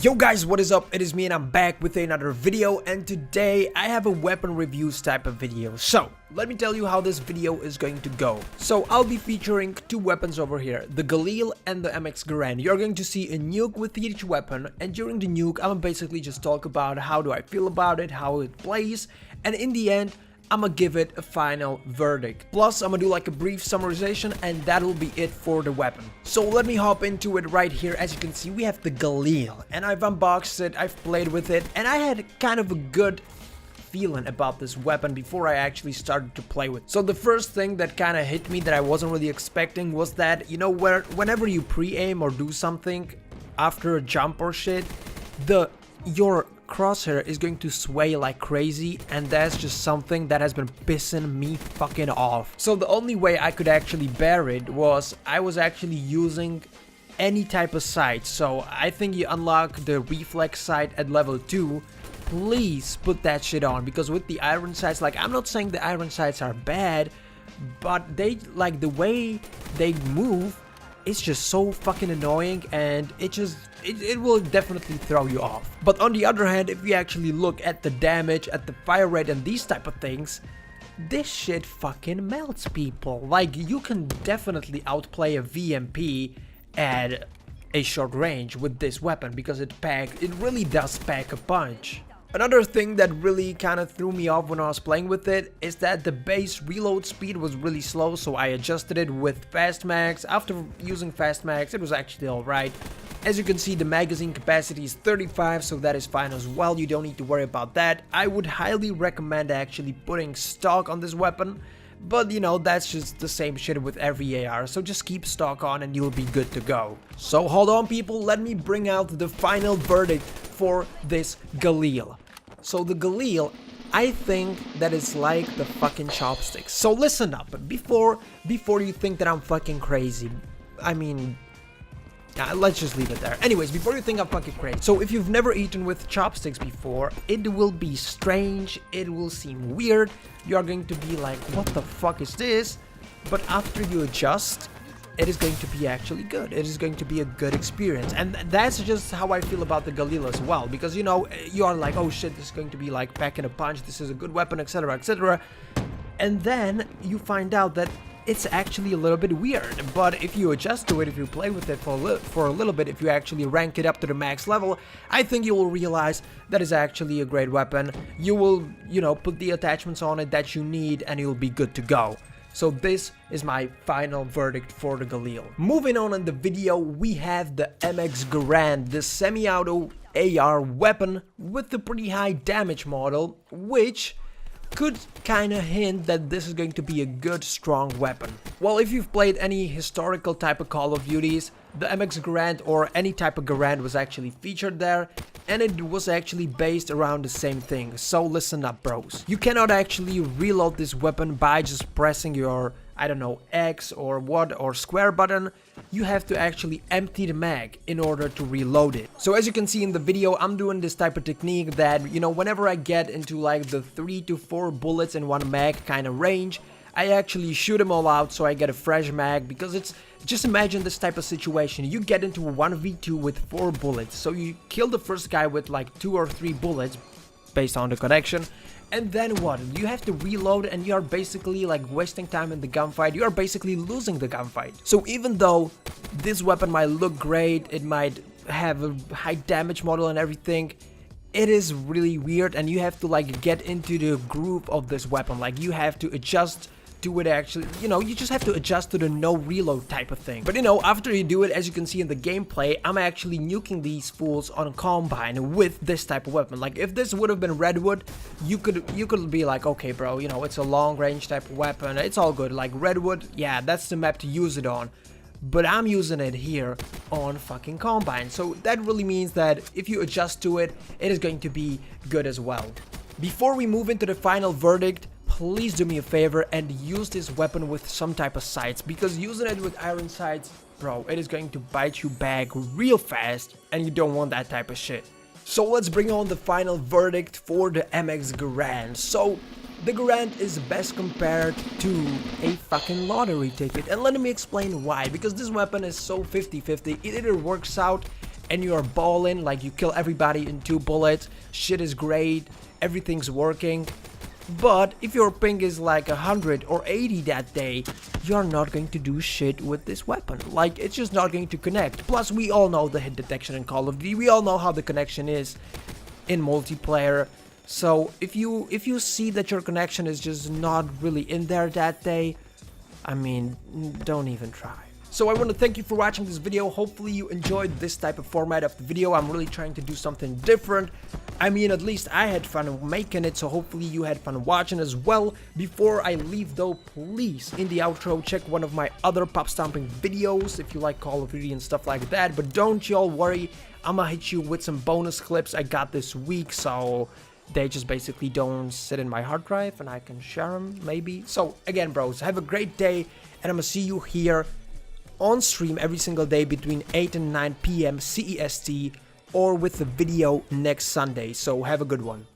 Yo guys, what is up? It is me and I'm back with another video, and today I have a weapon reviews type of video. So let me tell you how this video is going to go. So I'll be featuring two weapons over here, the Galil and the MX Garand. You're going to see a nuke with each weapon, and during the nuke I'm gonna basically just talk about how do I feel about it, how it plays, and in the end I'm gonna give it a final verdict. Plus, I'm gonna do like a brief summarization, and that'll be it for the weapon. So let me hop into it right here. As you can see, we have the Galil, and I've unboxed it, I've played with it, and I had kind of a good feeling about this weapon before I actually started to play with it. So the first thing that kind of hit me that I wasn't really expecting was that, you know, whenever you pre-aim or do something after a jump or shit, your crosshair is going to sway like crazy, and that's just something that has been pissing me fucking off. So the only way I could actually bear it was I was actually using any type of sight. So I think you unlock the reflex sight at level 2. Please put that shit on, because with the iron sights, like, I'm not saying the iron sights are bad, but they, like, the way they move, it's just so fucking annoying, and it will definitely throw you off. But on the other hand, if you actually look at the damage, at the fire rate and these type of things, this shit fucking melts people. Like, you can definitely outplay a VMP at a short range with this weapon, because it really does pack a punch. Another thing that really kind of threw me off when I was playing with it is that the base reload speed was really slow, so I adjusted it with fast mags. After using fast mags, it was actually alright. As you can see, the magazine capacity is 35, so that is fine as well. You don't need to worry about that. I would highly recommend actually putting stock on this weapon, but you know, that's just the same shit with every AR, so just keep stock on and you'll be good to go. So hold on people, let me bring out the final verdict for this Galil. So the Galil, I think that it's like the fucking chopsticks. So listen up, before you think that I'm fucking crazy, I mean, let's just leave it there. Anyways, before you think I'm fucking crazy, so if you've never eaten with chopsticks before, it will be strange, it will seem weird, you're going to be like, what the fuck is this? But after you adjust, it is going to be actually good. It is going to be a good experience, and that's just how I feel about the Galil as well, because, you know, you are like, oh shit, this is going to be like packing a punch, this is a good weapon, etc, etc, and then you find out that it's actually a little bit weird. But if you adjust to it, if you play with it for a little bit, if you actually rank it up to the max level, I think you will realize that is actually a great weapon. You will, you know, put the attachments on it that you need, and you'll be good to go. So this is my final verdict for the Galil. Moving on in the video, we have the MX Garand, the semi-auto AR weapon with a pretty high damage model, which could kinda hint that this is going to be a good, strong weapon. Well, if you've played any historical type of Call of Duties, the MX Garand or any type of Garand was actually featured there, and it was actually based around the same thing. So listen up, bros. You cannot actually reload this weapon by just pressing your, I don't know, X or what or square button. You have to actually empty the mag in order to reload it. So as you can see in the video, I'm doing this type of technique that, you know, whenever I get into like the 3 to 4 bullets in one mag kind of range, I actually shoot them all out so I get a fresh mag, because it's, just imagine this type of situation. You get into a 1v2 with 4 bullets, so you kill the first guy with like 2 or 3 bullets based on the connection, and then what? You have to reload, and you are basically like wasting time in the gunfight. You are basically losing the gunfight. So even though this weapon might look great, it might have a high damage model and everything, it is really weird, and you have to like get into the groove of this weapon. Like, you have to adjust to it, actually, you know, you just have to adjust to the no reload type of thing. But you know, after you do it, as you can see in the gameplay, I'm actually nuking these fools on Combine with this type of weapon. Like, if this would have been Redwood, you could be like, okay bro, you know, it's a long range type of weapon, it's all good. Like Redwood, yeah, that's the map to use it on. But I'm using it here on fucking Combine, so that really means that if you adjust to it, it is going to be good as well. Before we move into the final verdict, please do me a favor and use this weapon with some type of sights, because using it with iron sights, bro, it is going to bite you back real fast, and you don't want that type of shit. So let's bring on the final verdict for the MX Garand. So the Garand is best compared to a fucking lottery ticket, and let me explain why. Because this weapon is so 50-50, it either works out and you're balling, like you kill everybody in 2 bullets, shit is great, everything's working. But if your ping is like 100 or 80 that day, you're not going to do shit with this weapon. Like, it's just not going to connect. Plus, we all know the hit detection in Call of Duty. We all know how the connection is in multiplayer. So if you see that your connection is just not really in there that day, I mean, don't even try. So I want to thank you for watching this video. Hopefully you enjoyed this type of format of the video. I'm really trying to do something different. I mean, at least I had fun making it, so hopefully you had fun watching as well. Before I leave though, please, in the outro, check one of my other pop stomping videos if you like Call of Duty and stuff like that. But don't y'all worry, I'ma hit you with some bonus clips I got this week, so they just basically don't sit in my hard drive and I can share them, maybe. So again, bros, have a great day, and I'ma see you here on stream every single day between 8 and 9 p.m. CEST, or with the video next Sunday. So have a good one.